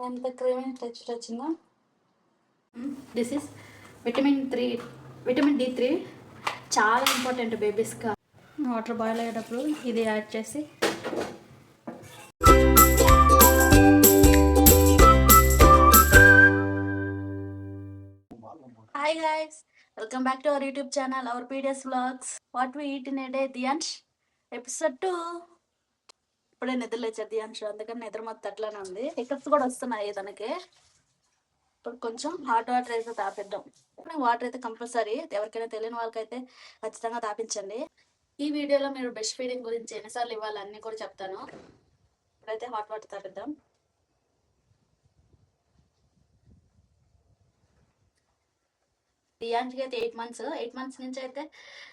ఎంత creamy texture వచ్చిందో. This is vitamin D3 చాలా ఇంపార్టెంట్ బేబీస్గా. వాటర్ బాయిల్ అయ్యేటప్పుడు ఇది యాడ్ చేసి hi guys, welcome back to our YouTube channel our PDS vlogs. What we eat in a day Diyansh episode 2. ఇప్పుడే నిద్ర లేచారు దియాన్ష్, అందుకని నిద్ర మొత్తం అట్లానే ఉంది. హికప్స్ కూడా వస్తున్నాయి తనకి. ఇప్పుడు కొంచెం హాట్ వాటర్ అయితే తాపిద్దాం. వాటర్ అయితే కంపల్సరీ, ఎవరికైనా తెలియని వాళ్ళకైతే ఖచ్చితంగా తాపించండి. ఈ వీడియోలో మీరు బెస్ట్ ఫీడింగ్ గురించి ఎన్నిసార్లు ఇవ్వాలి అన్నీ కూడా చెప్తాను. ఇప్పుడైతే హాట్ వాటర్ తాపిద్దాం. దియాన్ష్కి అయితే 8 మంత్స్ నుంచి అయితే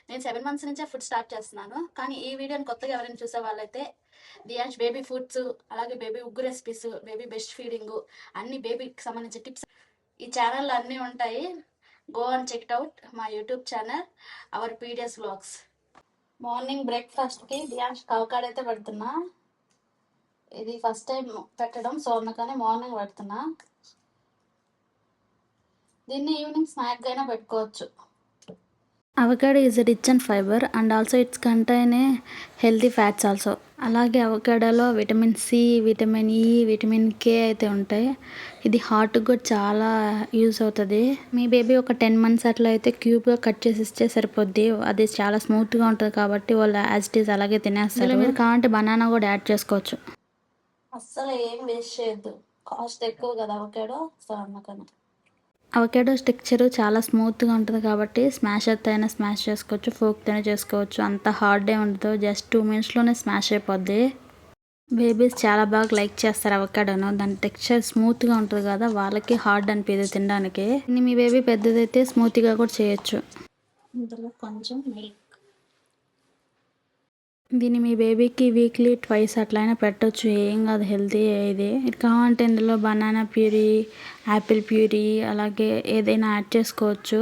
నేను 7 మంత్స్ నుంచే ఫుడ్ స్టార్ట్ చేస్తున్నాను. కానీ ఈ వీడియోని కొత్తగా ఎవరైనా చూసే వాళ్ళైతే దియాన్ష్ బేబీ ఫుడ్స్, అలాగే బేబీ ఉగ్గు రెసిపీస్, బేబీ బెస్ట్ ఫీడింగ్, అన్ని బేబీకి సంబంధించిన టిప్స్ ఈ ఛానల్లో అన్నీ ఉంటాయి. గో అండ్ చెక్ అవుట్ మా YouTube channel our PDS vlogs. Morning బ్రేక్ఫాస్ట్కి దియాన్ష్కి అవకాడో అయితే పెడుతున్నా. ఇది ఫస్ట్ టైం పెట్టడం, సో అందుకని మార్నింగ్ పెడుతున్నా. దీన్ని ఈవినింగ్ స్నాక్ అయినా పెట్టుకోవచ్చు. Avocado is rich and fibre and also it's contain healthy fats also. అలాగే అవకాడోలో vitamin C, vitamin E, vitamin K అయితే ఉంటాయి. ఇది హార్ట్కి కూడా చాలా యూజ్ అవుతుంది. మీ బేబీ ఒక 10 మంత్స్ అట్లా అయితే క్యూబ్గా కట్ చేసి ఇస్తే సరిపోద్ది. అది చాలా స్మూత్గా ఉంటుంది కాబట్టి వాళ్ళు యాజ్ ఇట్ ఈస్ అలాగే తినేస్తారు. మీరు కావాలంటే బనానా కూడా యాడ్ చేసుకోవచ్చు. అస్సలు ఏం వేస్ట్ చేయొద్దు, కాస్ట్ ఎక్కువ కదా అవకాడో, సో అందుకని. అవకాడో టెక్స్చర్ చాలా స్మూత్గా ఉంటుంది కాబట్టి స్మాషర్తో అయినా స్మాష్ చేసుకోవచ్చు, ఫోక్తోనే చేసుకోవచ్చు. అంత హార్డ్ ఉండదు, జస్ట్ 2 మినిట్స్లోనే స్మాష్ అయిపోద్ది. బేబీస్ చాలా బాగా లైక్ చేస్తారు అవకాడోను. దాని టెక్స్చర్ స్మూత్గా ఉంటుంది కదా, వాళ్ళకి హార్డ్ అనిపించదు తినడానికి. మీ బేబీ పెద్దదైతే స్మూత్గా కూడా చేయొచ్చు. ఇందులో కొంచెం మిల్క్. దీన్ని మీ బేబీకి వీక్లీ 2 అట్లయినా పెట్టవచ్చు, ఏం కాదు, హెల్తీ. ఇది కావాలంటే ఇందులో బనానా ప్యూరీ, యాపిల్ ప్యూరీ, అలాగే ఏదైనా యాడ్ చేసుకోవచ్చు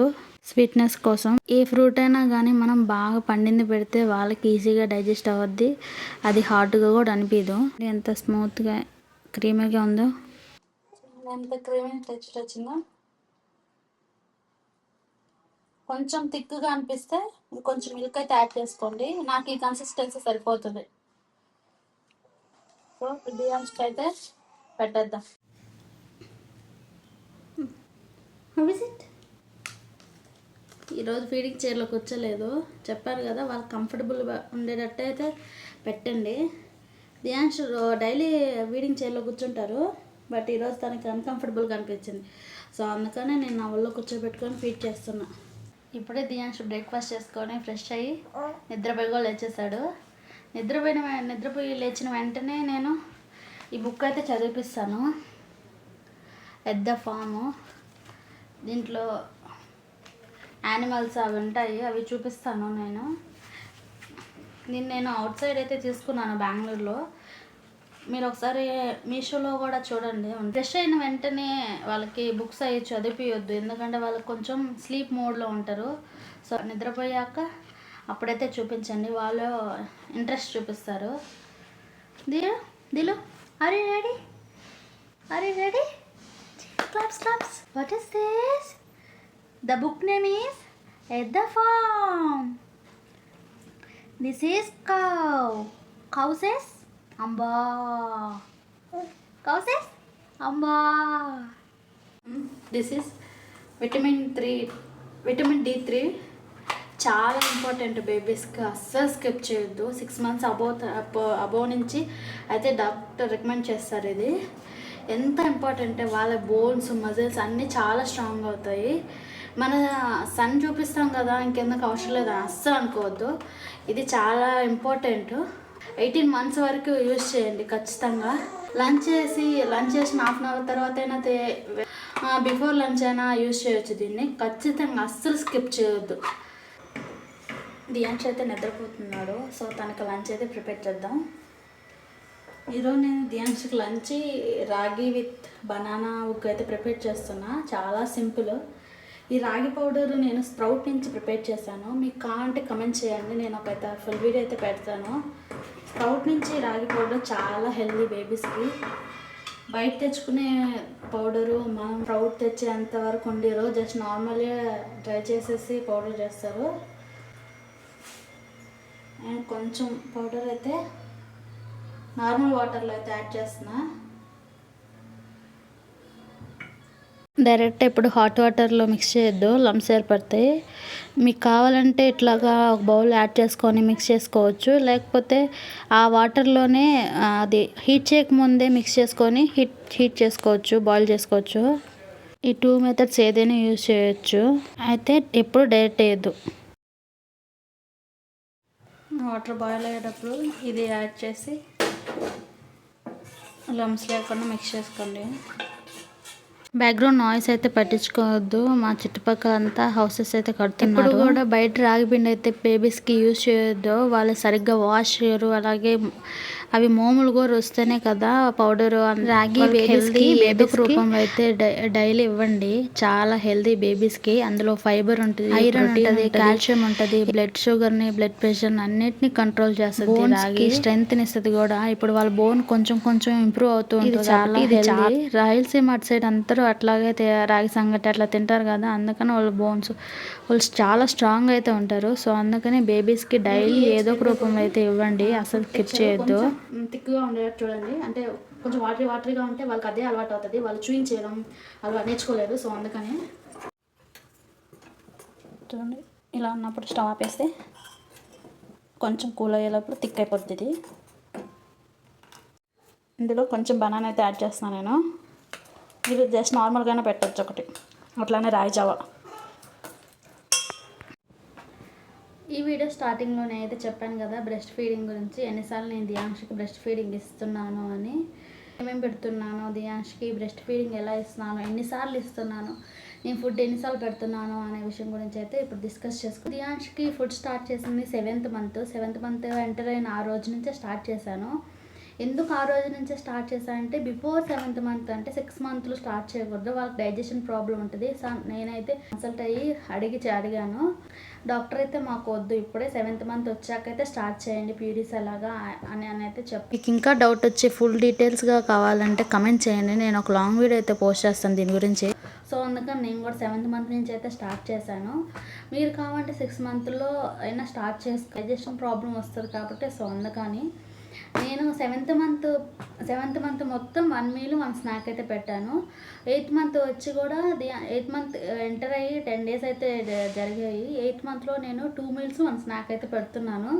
స్వీట్నెస్ కోసం. ఏ ఫ్రూట్ అయినా కానీ మనం బాగా పండింది పెడితే వాళ్ళకి ఈజీగా డైజెస్ట్ అవ్వద్ది, అది హార్డ్గా కూడా అనిపించదు. ఎంత స్మూత్గా క్రీమీగా ఉందో. ఎంత క్రీమీ టెక్స్చర్ వచ్చిందో. కొంచెం థిక్గా అనిపిస్తే కొంచెం మిల్క్ అయితే యాడ్ చేసుకోండి. నాకు ఈ కన్సిస్టెన్సీ సరిపోతుంది. సో దియాన్ష్కి అయితే పెట్టేద్దాం. ఈరోజు ఫీడింగ్ చైర్లో కూర్చోలేదు, చెప్పారు కదా, వాళ్ళకి కంఫర్టబుల్గా ఉండేటట్టు అయితే పెట్టండి. దియాన్ష్ డైలీ ఫీడింగ్ చైర్లో కూర్చుంటారు, బట్ ఈరోజు తనకి అన్కంఫర్టబుల్గా అనిపించింది. సో అందుకనే నేను నా ఒళ్ళో కూర్చోబెట్టుకొని ఫీడ్ చేస్తున్నా. ఇప్పుడే దియాన్ష్ బ్రేక్ఫాస్ట్ చేసుకొని ఫ్రెష్ అయ్యి నిద్రపోయి లేచేసాడు. నిద్రపోయి లేచిన వెంటనే నేను ఈ బుక్ అయితే చదివిపిస్తాను, ఎట్ ద ఫామ్. దీంట్లో యానిమల్స్ అవి ఉంటాయి, అవి చూపిస్తాను. నేను అవుట్ సైడ్ అయితే తీసుకున్నాను బెంగళూరులో. మీరు ఒకసారి మీషోలో కూడా చూడండి. ఫ్రెష్ అయిన వెంటనే వాళ్ళకి బుక్స్ అవి చదివియొద్దు, ఎందుకంటే వాళ్ళకి కొంచెం స్లీప్ మోడ్లో ఉంటారు. సో నిద్రపోయాక అప్పుడైతే చూపించండి, వాళ్ళు ఇంట్రెస్ట్ చూపిస్తారు. Dilu are you ready? Claps. What is this? The book name is at the farm. This is cow says అంబా. కౌసెస్ అంబా. దిస్ ఇస్ విటమిన్ D3 చాలా ఇంపార్టెంట్ బేబీస్కి. అస్సలు స్కిప్ చేయొద్దు. 6 మంత్స్ అబోవ్ నుంచి అయితే డాక్టర్ రికమెండ్ చేస్తారు. ఇది ఎంత ఇంపార్టెంట్, వాళ్ళ బోన్స్, మజిల్స్ అన్నీ చాలా స్ట్రాంగ్ అవుతాయి. మన సన్ చూపిస్తాం కదా, ఇంకెందుకు అవసరం లేదు అస్సలు అనుకోవద్దు. ఇది చాలా ఇంపార్టెంట్. 18 మంత్స్ వరకు యూజ్ చేయండి ఖచ్చితంగా. లంచ్ చేసిన హాఫ్ అన్ అవర్ తర్వాత అయినా బిఫోర్ లంచ్ అయినా యూజ్ చేయొచ్చు దీన్ని. ఖచ్చితంగా అస్సలు స్కిప్ చేయొద్దు. దియాన్ష్ అయితే నిద్రపోతున్నాడు, సో తనకి లంచ్ అయితే ప్రిపేర్ చేద్దాం. ఈరోజు నేను దియాన్ష్కి లంచ్ రాగి విత్ బనానా ఉగ్గు అయితే ప్రిపేర్ చేస్తున్నా. చాలా సింపుల్. ఈ రాగి పౌడర్ నేను స్ప్రౌట్ నుంచి ప్రిపేర్ చేశాను. మీకు కావాలంటే కమెంట్ చేయండి, నేను ఒక ఫుల్ వీడియో అయితే పెడతాను. స్ప్రౌట్ నుంచి రాగి పౌడర్ చాలా హెల్దీ బేబీస్కి. బయట తెచ్చుకునే పౌడరు మనం ప్రౌడ్ తెచ్చేంత వరకు ఉండేరు. జస్ట్ నార్మల్గా డ్రై చేసేసి పౌడర్ చేస్తారు. అండ్ కొంచెం పౌడర్ అయితే నార్మల్ వాటర్లో అయితే యాడ్ చేస్తున్నా. డైరెక్ట్ ఇప్పుడు హాట్ వాటర్లో మిక్స్ చేయొద్దు, లమ్స్ ఏర్పడతాయి. మీకు కావాలంటే ఇట్లాగా ఒక బౌల్ యాడ్ చేసుకొని మిక్స్ చేసుకోవచ్చు, లేకపోతే ఆ వాటర్లోనే అది హీట్ చేయకముందే మిక్స్ చేసుకొని హీట్ చేసుకోవచ్చు, బాయిల్ చేసుకోవచ్చు. ఈ 2 మెథడ్స్ ఏదైనా యూజ్ చేయొచ్చు. అయితే ఎప్పుడు డైరెక్ట్ వేయద్దు. వాటర్ బాయిల్ అయ్యేటప్పుడు ఇది యాడ్ చేసి లమ్స్ లేకుండా మిక్స్ చేసుకోండి. బ్యాక్గ్రౌండ్ నాయిస్ అయితే పట్టించుకోవద్దు, మా చుట్టుపక్కల అంతా హౌసెస్ అయితే కడుతున్నారు. ఇప్పుడు కూడా బయట రాగి పిండి అయితే బేబీస్కి యూజ్ చేయొద్దు, వాళ్ళు సరిగ్గా వాష్ చేయరు. అలాగే అవి మోములు కూడా వస్తేనే కదా పౌడరు. రాగి హెల్దీ బేబీస్ రూపంలో అయితే డైలీ ఇవ్వండి, చాలా హెల్దీ బేబీస్కి. అందులో ఫైబర్ ఉంటుంది, ఐరన్ ఉంటుంది, కాల్షియం ఉంటుంది. బ్లడ్ షుగర్ని, బ్లడ్ ప్రెషర్ని అన్నిటిని కంట్రోల్ చేస్తుంది. రాగి స్ట్రెంగ్త్ ఇస్తుంది కూడా. ఇప్పుడు వాళ్ళ బోన్ కొంచెం కొంచెం ఇంప్రూవ్ అవుతూ ఉంటుంది. చాలా హెల్దీ. రాయలసీమ అటు సైడ్ అందరూ అట్లాగే రాగి సంగటి అట్లా తింటారు కదా, అందుకని వాళ్ళ బోన్స్ వాళ్ళు చాలా స్ట్రాంగ్ అయితే ఉంటారు. సో అందుకని బేబీస్కి డైలీ ఏదో ఒక రూపంలో అయితే ఇవ్వండి, అసలు స్కిప్ చేయొద్దు. థిక్గా ఉండేటట్టు చూడండి. అంటే కొంచెం వాటరీగా ఉంటే వాళ్ళకి అదే అలవాటు అవుతుంది, వాళ్ళు చూయించడం అలా నేర్చుకోలేరు. సో అందుకని చూడండి, ఇలా ఉన్నప్పుడు స్టవ్ ఆపేస్తే కొంచెం కూల్ అయ్యేటప్పుడు థిక్ అయిపోతుంది. ఇందులో కొంచెం బనానా అయితే యాడ్ చేస్తున్నాను నేను. మీరు జస్ట్ నార్మల్గానే పెట్టచ్చు ఒకటి, అట్లానే రాయి జావా. ఈ వీడియో స్టార్టింగ్లో నేనైతే చెప్పాను కదా బ్రెస్ట్ ఫీడింగ్ గురించి, ఎన్నిసార్లు నేను దియాంష్కి బ్రెస్ట్ ఫీడింగ్ ఇస్తున్నాను అని, ఏమేమి పెడుతున్నాను, దియాంష్కి బ్రెస్ట్ ఫీడింగ్ ఎలా ఇస్తున్నాను, ఎన్నిసార్లు ఇస్తున్నాను, నేను ఫుడ్ ఎన్నిసార్లు పెడుతున్నాను అనే విషయం గురించి అయితే ఇప్పుడు డిస్కస్ చేసుకో. దియాంష్కి ఫుడ్ స్టార్ట్ చేసింది 7th మంత్ ఎంటర్ అయిన ఆ రోజు నుంచే స్టార్ట్ చేశాను. ఎందుకు ఆ రోజు నుంచే స్టార్ట్ చేశానంటే బిఫోర్ 7th మంత్ అంటే 6 మంత్లో స్టార్ట్ చేయకూడదు, వాళ్ళకి డైజెషన్ ప్రాబ్లం ఉంటుంది. సో నేనైతే కన్సల్ట్ అయ్యి అడిగాను. డాక్టర్ అయితే మాకు వద్దు, ఇప్పుడే 7th మంత్ వచ్చాకైతే స్టార్ట్ చేయండి ప్యూరీస్ అలాగా అని అయితే చెప్పి. మీకు ఇంకా డౌట్ వచ్చి ఫుల్ డీటెయిల్స్గా కావాలంటే కమెంట్ చేయండి, నేను ఒక లాంగ్ వీడియో అయితే పోస్ట్ చేస్తాను దీని గురించి. సో అందుకని నేను కూడా 7th మంత్ నుంచి అయితే స్టార్ట్ చేశాను. మీరు కావాలంటే 6 మంత్లో అయినా స్టార్ట్ చేసుకో, డైజెషన్ ప్రాబ్లం వస్తుంది కాబట్టి. సో అందుకని నేను 7th మంత్ మొత్తం 1 మీల్ 1 స్నాక్ అయితే పెట్టాను. 8th మంత్ వచ్చి కూడా 8th మంత్ ఎంటర్ అయ్యి 10 days అయితే జరిగాయి. 8th మంత్లో నేను 2 meals 1 స్నాక్ అయితే పెడుతున్నాను.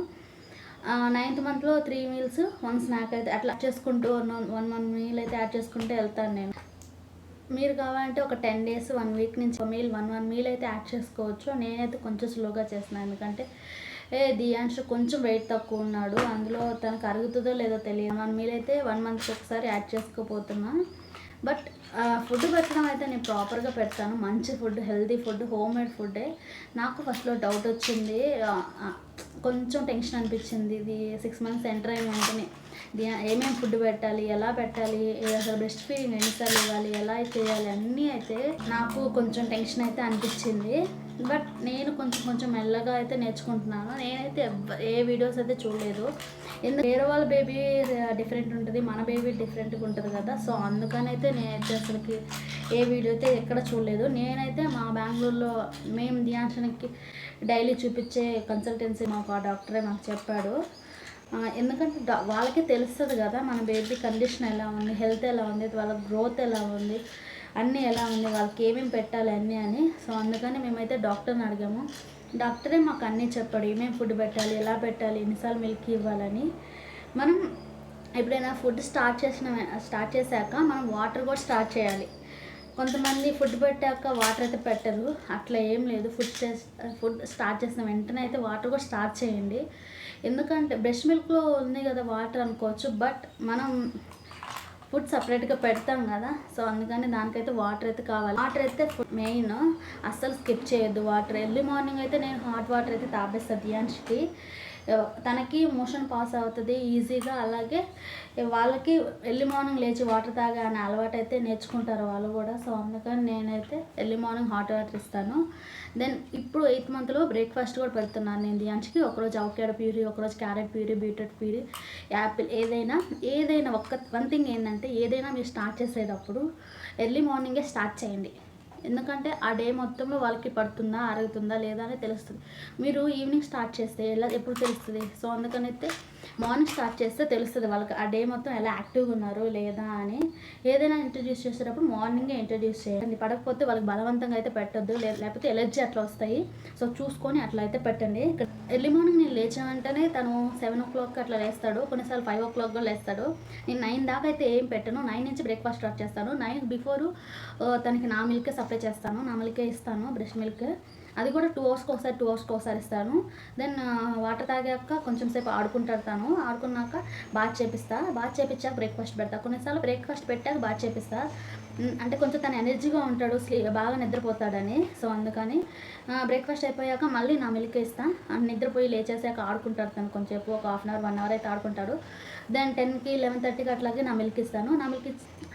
9th మంత్లో 3 meals 1 స్నాక్ అయితే అట్లా చేసుకుంటూ 1 మీల్ అయితే యాడ్ చేసుకుంటూ వెళ్తాను నేను. మీరు కావాలంటే ఒక 10 days 1 week నుంచి 1 మీల్ అయితే యాడ్ చేసుకోవచ్చు. నేనైతే కొంచెం స్లోగా చేస్తున్నాను, ఎందుకంటే దియాంష్ కొంచెం వెయిట్ తక్కువ ఉన్నాడు, అందులో తనకు అరుగుతుందో లేదో తెలియదు. 1 మీల్ అయితే 1 month ఒకసారి యాడ్ చేసుకోపోతున్నా. బట్ ఫుడ్ పెట్టడం అయితే నేను ప్రాపర్గా పెడతాను, మంచి food, healthy food, home made ఫుడ్డే. నాకు ఫస్ట్లో డౌట్ వచ్చింది, కొంచెం టెన్షన్ అనిపించింది. ఇది 6 months ఎంటర్ అయిన వెంటనే ఏమేమి ఫుడ్ పెట్టాలి, ఎలా పెట్టాలి, అసలు బ్రెస్ట్ ఫీడింగ్ ఎన్నిసార్లు ఇవ్వాలి, ఎలా చేయాలి అన్నీ అయితే నాకు కొంచెం టెన్షన్ అయితే అనిపించింది. బట్ నేను కొంచెం మెల్లగా అయితే నేర్చుకుంటున్నాను. నేనైతే ఏ వీడియోస్ అయితే చూడలేదు, ఎందుకు వేరే వాళ్ళ బేబీ డిఫరెంట్ ఉంటుంది, మన బేబీ డిఫరెంట్గా ఉంటుంది కదా. సో అందుకని అయితే నేనైతే అసలుకి ఏ వీడియో అయితే ఎక్కడ చూడలేదు. నేనైతే మా బెంగళూరులో మేము దియాంశనికి డైలీ చూపించే కన్సల్టెన్సీ మాకు ఆ డాక్టరే మాకు చెప్పాడు. ఎందుకంటే వాళ్ళకే తెలుస్తుంది కదా మన బేబీ కండిషన్ ఎలా ఉంది, హెల్త్ ఎలా ఉంది, వాళ్ళ గ్రోత్ ఎలా ఉంది, అన్నీ ఎలా ఉంది, వాళ్ళకి ఏమేమి పెట్టాలి అన్నీ అని. సో అందుకని మేమైతే డాక్టర్ని అడిగాము. డాక్టరే మాకు అన్నీ చెప్పాడు, ఏమేమి ఫుడ్ పెట్టాలి, ఎలా పెట్టాలి, ఎన్నిసార్లు మిల్క్ ఇవ్వాలని. మనం ఎప్పుడైనా ఫుడ్ స్టార్ట్ చేశాక మనం వాటర్ కూడా స్టార్ట్ చేయాలి. కొంతమంది ఫుడ్ పెట్టాక వాటర్ అయితే పెట్టరు, అట్లా ఏం లేదు. ఫుడ్ స్టార్ట్ చేసిన వెంటనే అయితే వాటర్ కూడా స్టార్ట్ చేయండి. ఎందుకంటే బ్రెస్ట్ మిల్క్లో ఉంది కదా వాటర్ అనుకోవచ్చు, బట్ మనం ఫుడ్ సపరేట్గా పెడతాం కదా. సో అందుకని దానికైతే వాటర్ అయితే కావాలి. వాటర్ అయితే మెయిన్, అస్సలు స్కిప్ చేయొద్దు వాటర్. ఎర్లీ మార్నింగ్ అయితే నేను హాట్ వాటర్ అయితే తాపేస్తాను దియాంష్కి. తనకి మోషన్ పాస్ అవుతుంది ఈజీగా. అలాగే వాళ్ళకి ఎర్లీ మార్నింగ్ లేచి వాటర్ తాగే అనే అలవాటు అయితే నేర్చుకుంటారు వాళ్ళు కూడా. సో అందుకని నేనైతే ఎర్లీ మార్నింగ్ హాట్ వాటర్ ఇస్తాను. దెన్ ఇప్పుడు 8th మంత్లో బ్రేక్ఫాస్ట్ కూడా పెడుతున్నాను నేను దియాన్స్కి. ఒకరోజు అవకాడో ప్యూరీ, ఒకరోజు carrot puree, beetroot puree, Apple, ఏదైనా వన్ థింగ్ ఏంటంటే ఏదైనా మీరు స్టార్ట్ చేసేటప్పుడు ఎర్లీ మార్నింగే స్టార్ట్ చేయండి. ఎందుకంటే ఆ డే మొత్తంలో వాళ్ళకి పడుతుందా, అరుగుతుందా లేదా అని తెలుస్తుంది. మీరు ఈవినింగ్ స్టార్ట్ చేస్తే ఎప్పుడు తెలుస్తుంది? సో అందుకనైతే మార్నింగ్ స్టార్ట్ చేస్తే తెలుస్తుంది వాళ్ళకి ఆ డే మొత్తం ఎలా యాక్టివ్గా ఉన్నారు లేదా అని. ఏదైనా ఇంట్రడ్యూస్ చేసేటప్పుడు మార్నింగే ఇంట్రడ్యూస్ చేయండి. పడకపోతే వాళ్ళకి బలవంతంగా అయితే పెట్టద్దు, లేకపోతే ఎలర్జీ అట్లా వస్తాయి. సో చూసుకొని అట్లా అయితే పెట్టండి. ఎర్లీ మార్నింగ్ నేను లేచిన వెంటనే తను 7 o'clock అట్లా లేస్తాడు, కొన్నిసార్లు 5 o'clock కూడా లేస్తాడు. నేను 9 దాకా అయితే ఏం పెట్టను. 9 నుంచి బ్రేక్ఫాస్ట్ స్టార్ట్ చేస్తాను. 9 బిఫోర్ తనకి నా మిల్కే సప్లై చేస్తాను, నా మిల్కే ఇస్తాను, బ్రెస్ట్ మిల్క్. అది కూడా 2 hours ఒకసారి 2 hours ఒకసారి ఇస్తాను. దెన్ వాటర్ తాగాక కొంచెం సేపు ఆడుకుంటాడు తను. ఆడుకున్నాక బాత్ చేపించాక బ్రేక్ఫాస్ట్ పెడతా. కొన్నిసార్లు బ్రేక్ఫాస్ట్ పెట్టాక బాత్ చేపిస్తా. అంటే కొంచెం తను ఎనర్జీగా ఉంటాడు, బాగా నిద్రపోతాడని. సో అందుకని బ్రేక్ఫాస్ట్ అయిపోయాక మళ్ళీ నా మిల్క్ ఇస్తా. నిద్రపోయి లేచేసాక ఆడుకుంటాడు తను కొంచెంసేపు, ఒక 1/2 hour 1 hour అయితే ఆడుకుంటాడు. దెన్ 10కి 11:30కి అట్లాగే నా మిల్క్ ఇస్తాను. నా మిల్క్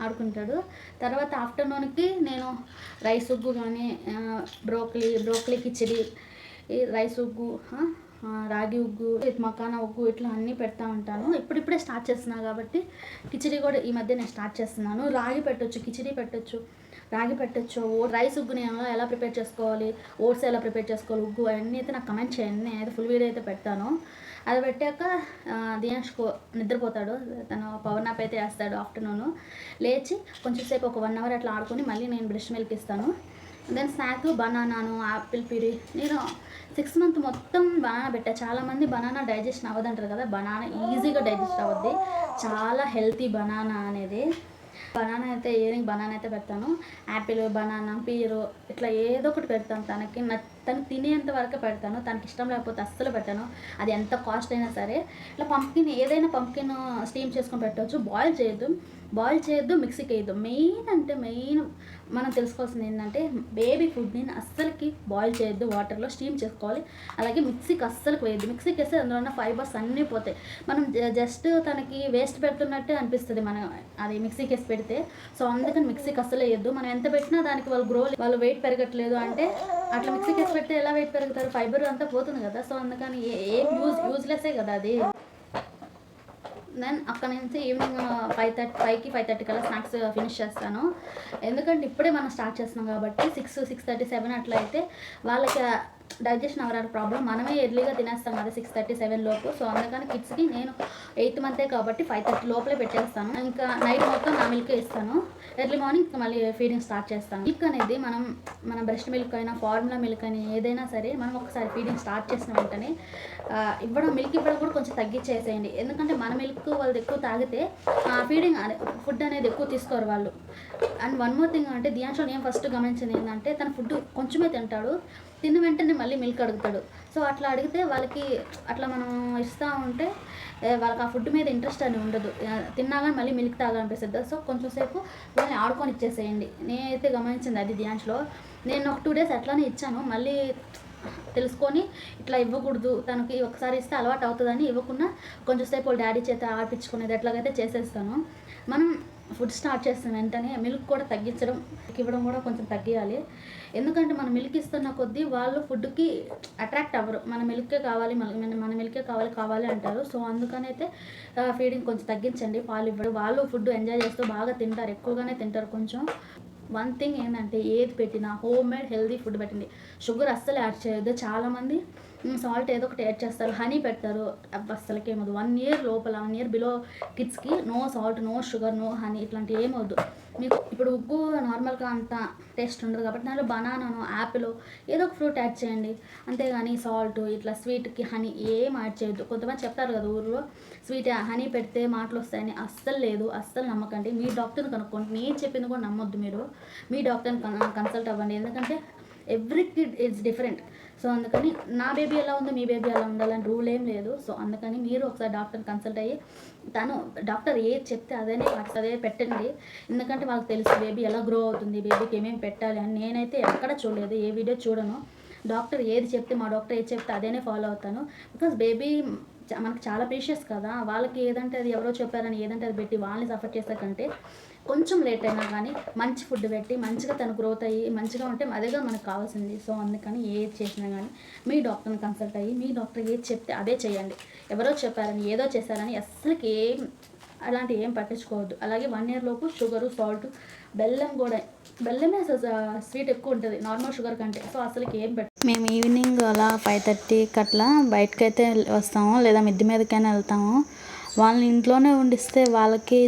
ఆడుకుంటాడు. తర్వాత ఆఫ్టర్నూన్కి నేను రైస్ ఉగ్గు కానీ, బ్రోకలీ కిచిడి, రైస్ ఉగ్గు, రాగి ఉగ్గు, మకానా ఉగ్గు ఇట్లా అన్నీ పెడతా ఉంటాను. ఇప్పుడిప్పుడే స్టార్ట్ చేస్తున్నాను కాబట్టి కిచిడి కూడా ఈ మధ్య నేను స్టార్ట్ చేస్తున్నాను. రాగి పెట్టొచ్చు, కిచిడి పెట్టొచ్చు, రాగి పెట్టొచ్చు. రైస్ ఉగ్గు నేను ఎలా ప్రిపేర్ చేసుకోవాలి, ఓట్స్ ఎలా ప్రిపేర్ చేసుకోవాలి, ఉగ్గు అవన్నీ అయితే నాకు కమెంట్ చేయండి. నేనైతే ఫుల్ వీడియో అయితే పెడతాను. అది పెట్టాక దియాన్ష్ నిద్రపోతాడు. తను పవర్ నాప్ అయితే వేస్తాడు. ఆఫ్టర్నూన్ లేచి కొంచెం సేపు ఒక 1 hour అట్లా ఆడుకొని మళ్ళీ నేను బ్రెస్ట్ మిల్క్ ఇస్తాను. దెన్ స్నాక్ బనానాను, యాపిల్ ప్యూరీ. నేను 6 month మొత్తం బనానా పెట్టా. చాలామంది బనానా డైజెషన్ అవ్వదంటారు కదా, బనానా ఈజీగా డైజెస్ట్ అవ్వద్ది. చాలా హెల్తీ బనానా అనేది. బనానా అయితే ఈవినింగ్ బనానా అయితే పెడతాను. యాపిల్, బనానా, పీరు ఇట్లా ఏదో ఒకటి పెడతాను. తనకి తినేంత వరకు పెడతాను. తనకి ఇష్టం లేకపోతే అస్సలు పెట్టాను. అది ఎంత కాస్ట్ అయినా సరే. ఇట్లా ఏదైనా పంప్కిన్ స్టీమ్ చేసుకొని పెట్టవచ్చు. బాయిల్ చేయొద్దు, మిక్సీకి వేయద్దు. మెయిన్ మనం తెలుసుకోవాల్సింది ఏంటంటే బేబీ ఫుడ్ని అస్సలకి బాయిల్ చేయొద్దు, వాటర్లో స్టీమ్ చేసుకోవాలి. అలాగే మిక్సీకి అస్సలకి వేయద్దు. మిక్సీకి వేస్తే అందులో ఉన్న ఫైబర్స్ అన్నీ పోతాయి. మనం జస్ట్ తనకి వేస్ట్ పెడుతున్నట్టే అనిపిస్తుంది మనం అది మిక్సీకి వేసి పెడితే. సో అందుకని మిక్సీకి అస్సలు వేయద్దు. మనం ఎంత పెట్టినా దానికి వాళ్ళు వెయిట్ పెరగట్లేదు అంటే అట్లా మిక్సీకి వేసి పెడితే ఎలా వెయిట్ పెరుగుతారు? ఫైబర్ అంతా పోతుంది కదా. సో అందుకని ఏం యూజ్లెస్సే కదా అది. దెన్ అక్కడ నుంచి ఈవినింగ్ 5కి 5:30 కల్లా స్నాక్స్ ఫినిష్ చేస్తాను. ఎందుకంటే ఇప్పుడే మనం స్టార్ట్ చేస్తున్నాం కాబట్టి 6, 6:30, 7 అట్లా అయితే వాళ్ళకి డైజెషన్ అవ్వడానికి ప్రాబ్లం. మనమే ఎర్లీగా తినేస్తాం కదా 6:30, 7 లోపు. సో అందుకని కిడ్స్కి నేను 8th మంతే కాబట్టి 5:30 లోపలే పెట్టేస్తాను. ఇంకా నైట్ మొత్తం నా మిల్క్ ఇస్తాను. ఎర్లీ మార్నింగ్ మళ్ళీ ఫీడింగ్ స్టార్ట్ చేస్తాను. మిల్క్ అనేది మన బ్రెస్ట్ మిల్క్ అయినా, ఫార్ములా మిల్క్ అయినా ఏదైనా సరే మనం ఒకసారి ఫీడింగ్ స్టార్ట్ చేసిన వెంటనే మిల్క్ ఇవ్వడం కూడా కొంచెం తగ్గించేసేయండి. ఎందుకంటే మన మిల్క్ వాళ్ళు ఎక్కువ తాగితే ఫీడింగ్ ఫుడ్ అనేది ఎక్కువ తీసుకోరు వాళ్ళు. అండ్ వన్ మోర్ థింగ్ అంటే దియాన్షో నేను ఫస్ట్ గమనించింది ఏంటంటే తన ఫుడ్ కొంచెమే తింటాడు, తిన్న వెంటనే మళ్ళీ మిల్క్ అడుగుతాడు. సో అట్లా అడిగితే వాళ్ళకి అట్లా మనం ఇస్తూ ఉంటే వాళ్ళకి ఆ ఫుడ్ మీద ఇంట్రెస్ట్ అని ఉండదు. తిన్నాగానే మళ్ళీ మిల్క్ తాగాలనిపిస్తుంది. సో కొంచెం సేపు వాళ్ళని ఆడుకొని ఇచ్చేసేయండి. నేనైతే గమనించింది అది దియాన్ష్లో. నేను ఒక 2 days అట్లానే ఇచ్చాను. మళ్ళీ తెలుసుకొని ఇట్లా ఇవ్వకూడదు, తనకి ఒకసారి ఇస్తే అలవాటు అవుతుందని ఇవ్వకుండా కొంచెం సేపు వాళ్ళ డాడీ చేత ఆడిపించుకునేది ఎట్లాగైతే చేసేస్తాను. మనం ఫుడ్ స్టార్ట్ చేసిన వెంటనే మిల్క్ కూడా ఇవ్వడం కూడా కొంచెం తగ్గియాలి. ఎందుకంటే మనం మిల్క్ ఇస్తున్న కొద్దీ వాళ్ళు ఫుడ్కి అట్రాక్ట్ అవ్వరు. మన మిల్కే కావాలి కావాలి అంటారు. సో అందుకనైతే ఫీడింగ్ కొంచెం తగ్గించండి. పాలు ఇవ్వడం, వాళ్ళు ఫుడ్ ఎంజాయ్ చేస్తూ బాగా తింటారు, ఎక్కువగానే తింటారు. కొంచెం వన్ థింగ్ ఏంటంటే ఏది పెట్టినా హోమ్ మేడ్ హెల్దీ ఫుడ్ పెట్టండి. షుగర్ అస్సలు యాడ్ చేయొద్దు. చాలామంది సాల్ట్ ఏదో ఒకటి యాడ్ చేస్తారు, హనీ పెడతారు. అస్సలకి ఏమవుద్దు. 1 year లోపల 1 year బిలో కిడ్స్కి no salt, no sugar, no honey ఇట్లాంటివి ఏమవుద్దు. మీకు ఇప్పుడు ఉగ్గు నార్మల్గా అంత టేస్ట్ ఉండదు కాబట్టి దాంట్లో బనానాను, యాపిల్ ఏదో ఒక ఫ్రూట్ యాడ్ చేయండి. అంతేగాని సాల్ట్ ఇట్లా స్వీట్కి హనీ ఏం యాడ్ చేయొద్దు. కొంతమంది చెప్తారు కదా ఊర్లో స్వీట్ హనీ పెడితే మాటలు వస్తాయని. అస్సలు లేదు, అస్సలు నమ్మకండి. మీ డాక్టర్ని కనుక్కోండి. నేను చెప్పింది కూడా నమ్మొద్దు. మీరు మీ డాక్టర్ని కన్సల్ట్ అవ్వండి. ఎందుకంటే every kid is different. So అందుకని నా బేబీ ఎలా ఉందో మీ బేబీ ఎలా ఉండాలని రూల్ ఏం లేదు. సో అందుకని మీరు ఒకసారి డాక్టర్ని కన్సల్ట్ అయ్యి డాక్టర్ ఏది చెప్తే అదే పెట్టండి. ఎందుకంటే వాళ్ళకి తెలుసు బేబీ ఎలా గ్రో అవుతుంది, బేబీకి ఏమేమి పెట్టాలి అని. నేనైతే ఎక్కడ చూడలేదు, ఏ వీడియో చూడను. డాక్టర్ ఏది చెప్తే మా డాక్టర్ ఏది చెప్తే అదేనే ఫాలో అవుతాను. బికాజ్ బేబీ మనకు చాలా ప్రీషియస్ కదా, వాళ్ళకి ఏదంటే అది ఎవరో చెప్పారని ఏదంటే అది పెట్టి వాళ్ళని సఫర్ చేసే కంటే కొంచెం లేట్ అయినా కానీ మంచి ఫుడ్ పెట్టి మంచిగా తను గ్రోత్ అయ్యి మంచిగా ఉంటే అదేగా మనకు కావాల్సింది. సో అందుకని ఏది చేసినా కానీ మీ డాక్టర్ని కన్సల్ట్ అయ్యి మీ డాక్టర్ ఏది చెప్తే అదే చేయండి. ఎవరో చెప్పారని ఏదో చేశారని అస్సలకి అలాంటి ఏం పట్టించుకోవద్దు. అలాగే 1 year లోపు షుగరు, సాల్ట్, బెల్లం కూడా, బెల్లమే అసలు స్వీట్ ఎక్కువ ఉంటుంది నార్మల్ షుగర్ కంటే. సో అసలుకి ఏం మేము ఈవినింగ్ అలా 5:30కి అట్లా బయటకైతే వస్తాము, లేదా మిద్ది మీదకైనా వెళ్తాము. వాళ్ళని ఇంట్లోనే ఉండిస్తే వాళ్ళకి